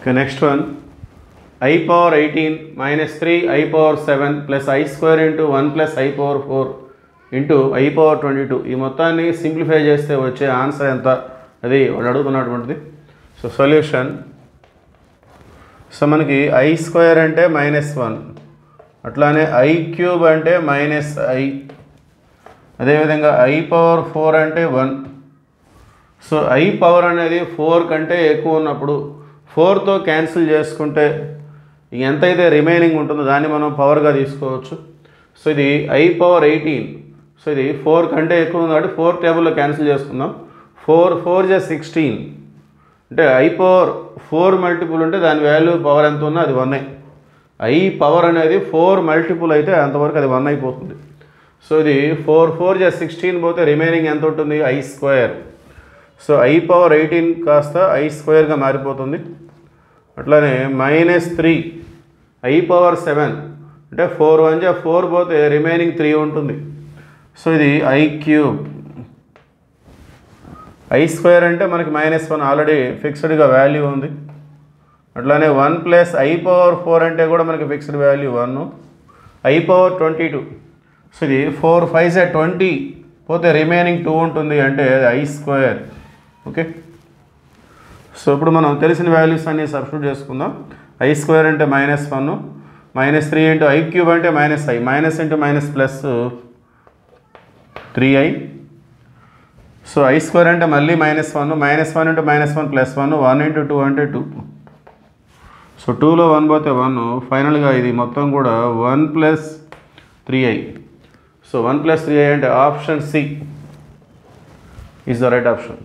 Okay, next one, I power 18 minus 3 I power 7 plus I square into 1 plus I power 4 into I power 22. ఈ మొత్తాన్ని simplify చేస్తే వచ్చే answer ఎంత అది వాడు అడుగుతున్నటువంటిది. సో సొల్యూషన్, సో మనకి I స్క్వేర్ అంటే -1, అట్లానే I క్యూబ్ అంటే -I, అదేవిధంగా I పవర్ 4 అంటే 1. సో I పవర్ అనేది 4 కంటే ఎక్కువ ఉన్నప్పుడు 4తో క్యాన్సిల్ చేసుకుంటే ఎంతైతే రిమైనింగ్ ఉంటుందో దాన్ని మనం పవర్గా తీసుకోవచ్చు. సో ఇది I పవర్ 18, సో ఇది 4 కంటే ఎక్కువ ఉంది కాబట్టి 4 టేబుల్లో క్యాన్సిల్ చేసుకుందాం. 4 4 = 16 అంటే I పవర్ 4 మల్టిపుల్ ఉంటే దాని వాల్యూ పవర్ ఎంత ఉన్నా అది 1. I పవర్ అనేది 4 మల్టిపుల్ అయితే అంతవరకు అది 1 అయిపోతుంది. సో ఇది 4 4 = 16 పోతే రిమైనింగ్ ఎంత ఉంటుంది? I square. So I power 18 కాస్త I స్క్వేర్గా మారిపోతుంది. అట్లానే -3 I పవర్ 7 అంటే 4 1 = 4 పోతే రిమైనింగ్ 3 ఉంటుంది. సో ఇది I క్యూబ్. I స్క్వేర్ అంటే మనకి -1 ఆల్రెడీ ఫిక్స్డ్గా వాల్యూ ఉంది. అట్లానే 1 ప్లస్ I పవర్ 4 అంటే కూడా మనకి fixed value 1. I power 22, so ఇది 4 5 = 20 పోతే రిమైనింగ్ 2 ఉంటుంది అంటే I స్క్వేర్. ఓకే, సో ఇప్పుడు మనం తెలిసిన వాల్యూస్ అన్నీ సబ్స్టిట్యూట్ చేసుకుందాం. I స్క్వేర్ అంటే -1, -3 ఇంటూ I క్యూబ్ అంటే -I, minus into minus plus 3I. So I square అంటే మళ్ళీ -1, -1 ఇంటూ -1 ప్లస్ 1, 1 ఇంటూ 2 అంటే 2. సో 2లో 1 పోతే 1, ఫైనల్గా ఇది మొత్తం కూడా 1 plus 3I. So 1 plus 3I అంటే option C is the right option.